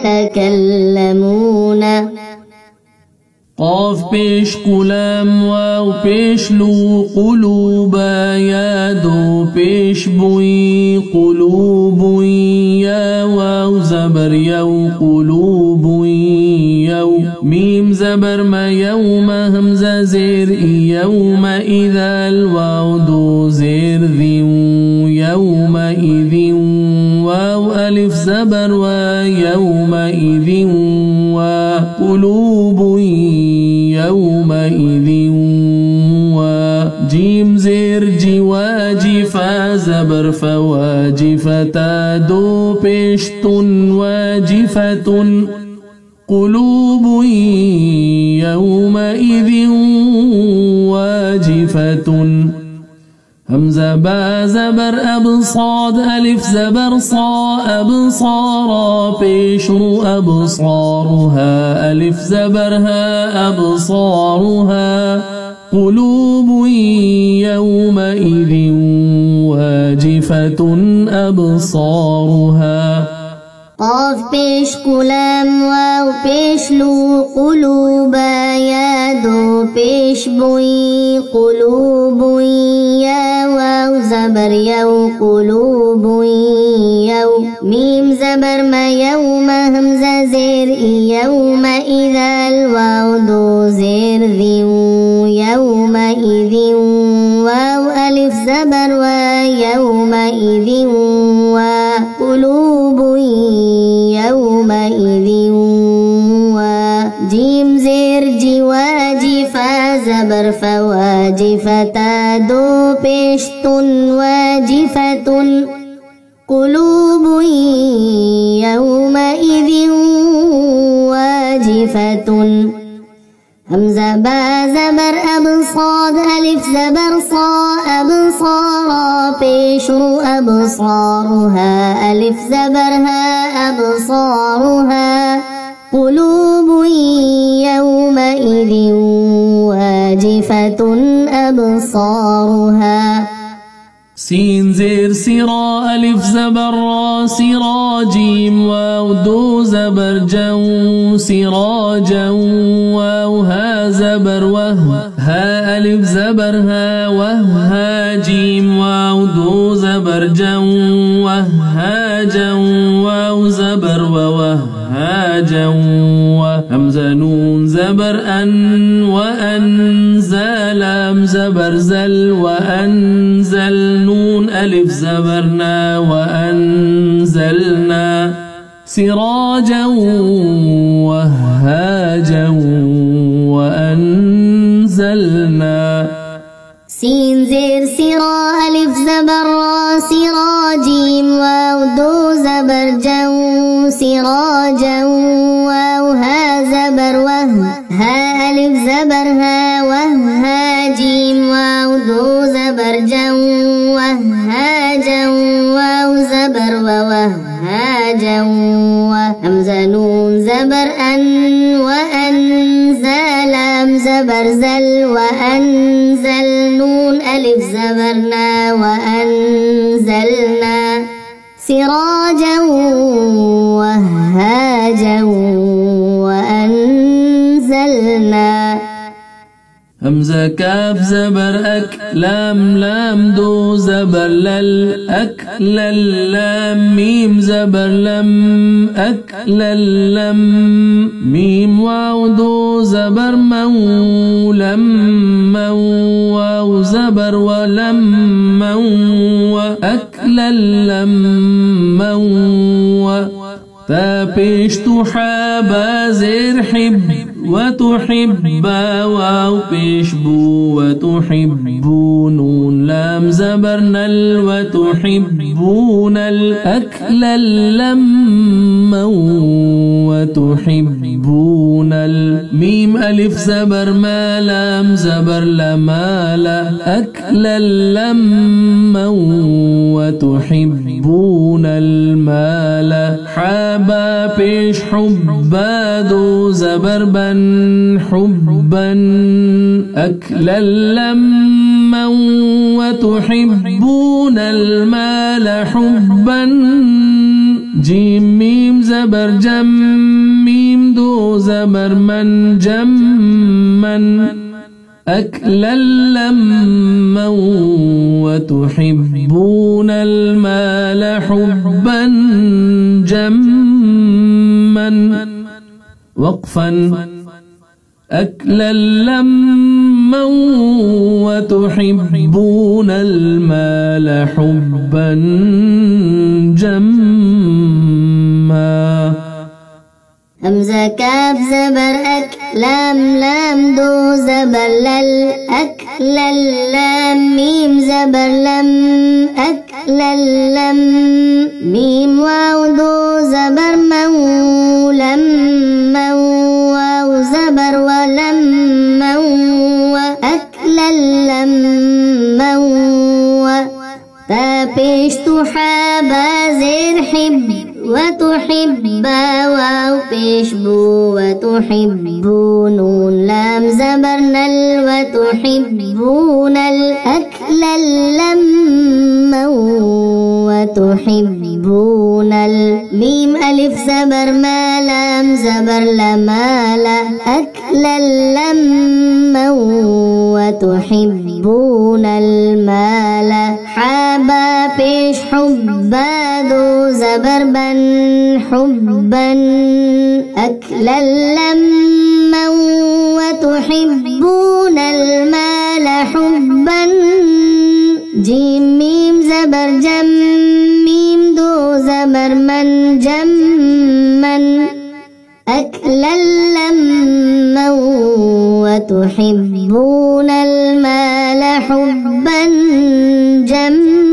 يتكلمون. قاف بيش قلام واو بيش لو قلوبا يا دو بيش بوي قلوب يا واو زبر يو قلوب يو ميم زبر ما يوم همزة زير يوم إذا الواو دو زير ذي يومئذ واو ألف زبر ويومئذ وقلوب يومئذ وجيم زير جواجفا زبر فواجفتا دو بشتن واجفة قلوب يومئذ واجفة همزة با زبر أبصاد ألف زبر صا أبصارا بشر أبصارها ألف زبرها أبصارها قلوب يومئذ واجفة أبصارها. قاف بيش قلام واو بيش لو قلوبا يا دو بيش بوي قلوب يا واو زبر يو قلوب يو ميم زبر ما يوم همزة زير يوم إذا الواو دو زير ذي يومئذ واو ألف زبر ويومئذ وقلوب يومئذ وجيم زير جواجفا زبر فواجفتا دو بشتن واجفة قلوب يومئذ واجفة همزة با زبر أبصاد ألف زبر صا أبصارا بشر أبصارها ألف زبرها أبصارها قلوب يومئذ واجفة أبصارها. سين زير سرا ألف زبر را سرا جيم واو دو زبر جو سراجا واو ها زبر وه ها ألف زبر ها وه ها جيم واو دو زبر جو وه ها جو واو زبر ووه ها جو همزة نون زبر أن وأنزل أم زبر زل وأنزل نون ألف زبرنا وأنزلنا سراجا وهاجا وأنزلنا. سين زير سرا ألف زبر را سراجيم واو دو زبر جو سراجا واو ها زبر وه ها ألف زبر ها وه ها جيم واو دو زبر جو وه ها جو واو زبر ووه ها جو همزة نون زبر أن وأنزل أم زبر زل وأنزل نون ألف زبرنا وأنزلنا سراجا وهاجا وأنزلنا. همزة كاف زبر أك لام لام دو زبر لل أك لام ميم زبر لم أك لم ميم واو دو زبر مو لم واو زبر ولم وأك لم فبيش تحابا زير حب وتحب واو بيشبو وتحبون نون لام زبر نل وتحبون الأكل اللم وتحبون الميم ألف زبر ما لام زبر لما لا أكل اللم وتحبون المال حابا بيش حبا دو زبر بن حبا أكل اللم وتحبون المال حبا جيم ميم زبر زبر جم ميم دو زبر من جمّن أكلا لمّا وتحبون المال حبا جمّا وقفا أكلا لمّا وتحبون المال حبا جمّا همزة كاف زبر أك لام لام دو زبر لل أك لام ميم زبر لم أك لم ميم واو دو زبر مو لم مو واو زبر ولم مو أك لم مو تا پیش تحابا زير حب وتحبا واو پیش بو وتحبون لام زبر نل وتحبون الأكل لما وتحبون الميم ألف زبر ما لام زبر لما لا أكل لما وتحبون المال حابا پیش حبا دو زبر بن حبا أكلا لما وتحبون المال حبا جيم ميم زبر جم ميم دو زبر من جمّن أكلا لما وتحبون المال حبا جمّا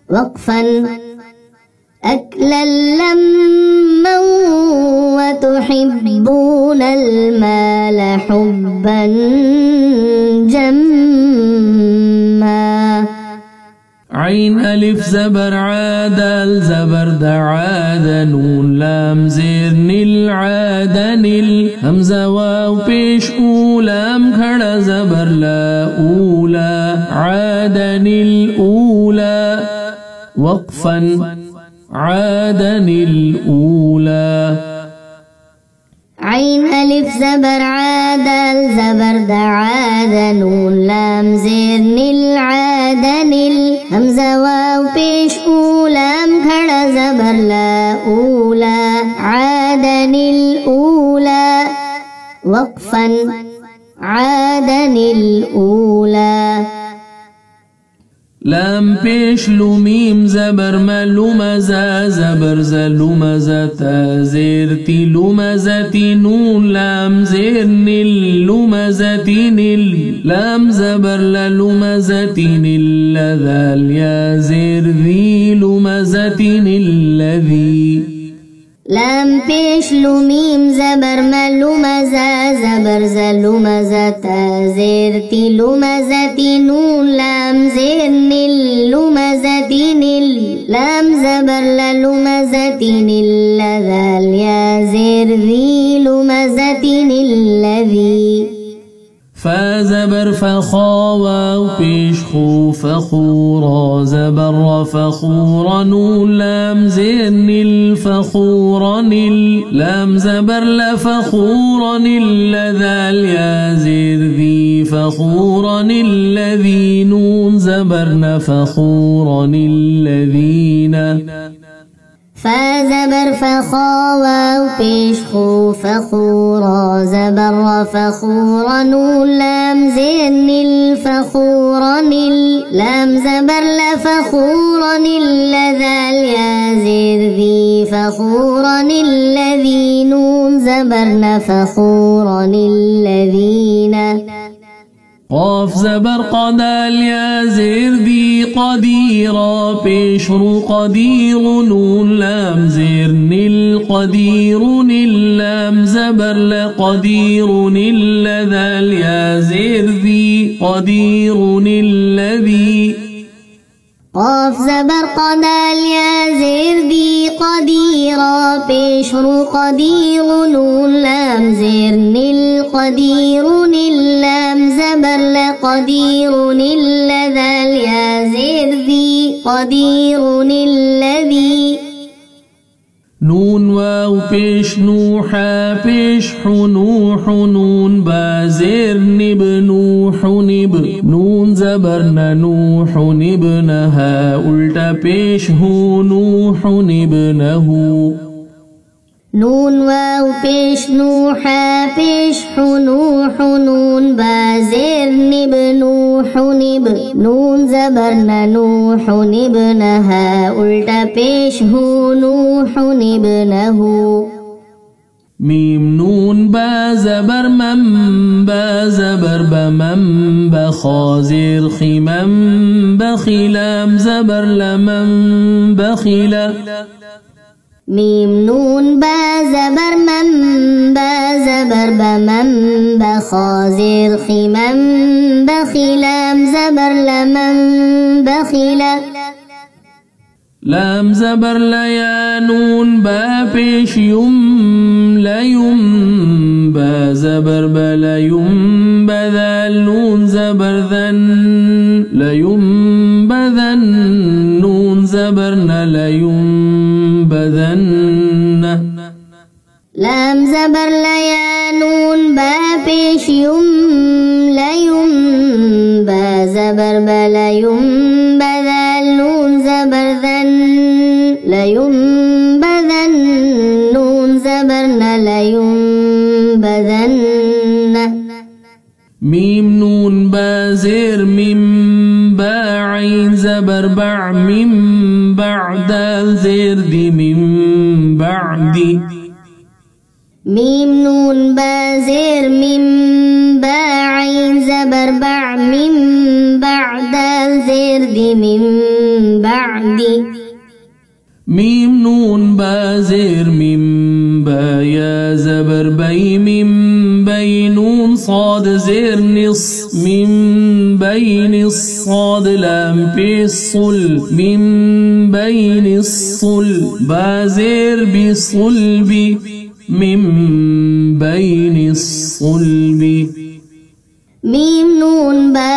وقفا أكلا لما وتحبون المال حبا جمّا عين ألف زبر عادل زبر دعاد نون لام زير نل عاد نل همزة واو پیش أولام خڑا زبر لا أولى عاد نل أولى وقفا عاد نل أولى عين ألف زبر عادل زبر دعاد نون لام زير نل عاد نل همزة واو پیش أولام خڑا زبر لا أولى عاد نل أولى وقفا عاد نل أولى لام پیش لومیم زبر ملومزا زبر زلومزتا زيرتي لومزتي نون لام زير نل لومزتي نل لام زبر للومزتي نل ذال يا زير ذي لومزتي الذي لام پیش لومیم زبر ملومزا زبر زلومزتا زيرتي لومزتي نون لام زير نل لومزتي نل لام زبر للومزتي نل ذال يا زير ذي لومزتي الذي فا زبر فخا واو پیش خو فخورا زبر فخورا نون لام زير نل فخورا نل لام زبر لفخورا نل ذال يا زير ذي فخورا الذي نون زبرنا فخورا الذين فا زبر فخا واو پیش خو فخورا زبر فخورا نون لام زير نل فخورا نل لام زبر لفخورا نل ذال يا زير ذي فخورا الذي نون زبرنا فخورا الذين قاف زبر قدال يا زير ذي قديرا بشر قدير نون لام زير نل قدير نل لام زبر لقدير نل ذال يا زير ذي قدير الذي قاف زبر قدال يا زير ذي قديرا بشر قدير نون لام زير نل قدير نل لام زبر لقدير نل ذال يا زير ذي قدير الذي نون واو پیش نوحا پیش حنوح نون با زیر نب نوح نب نون زبر نوح نبنها الٹا پیش ہو نوح نبنه نون واو پیش نوحا پیش حنوح نون با زیر نب نوح نب نون زبر نوح نبنها الٹا پیش ہو نوح نبنه ميم نون با زبر من با زبر بمن بخا زير خمم بخلام زبر لمن بخلا ميم نون با زبر من با زبر بمن بخا زير خمم بخلام زبر لمن بخلا لام زبر ليا نون با پیش يم ليم با زبر بلا يم بذل نون زبر ذن ليم بذن نون زبرنا ليم بذن لام زبر ليا نون با پیش يم ليم با زبر بلا يم بذل نون زبر ذن لينبذن نون زبرنا لينبذن ميم نون با زير ميم با عين زبر بع ميم بعد زير دي ميم بعدي ميم نون با زير ميم با عين زبر بع ميم بعد زير دي ميم بعدي ميم نون با زير ميم با يا زبر بي ميم بي نون صاد زير نص ميم بين الصاد لام بصل ميم بين الصل با زير بصلب ميم بين الصلب ميم نون با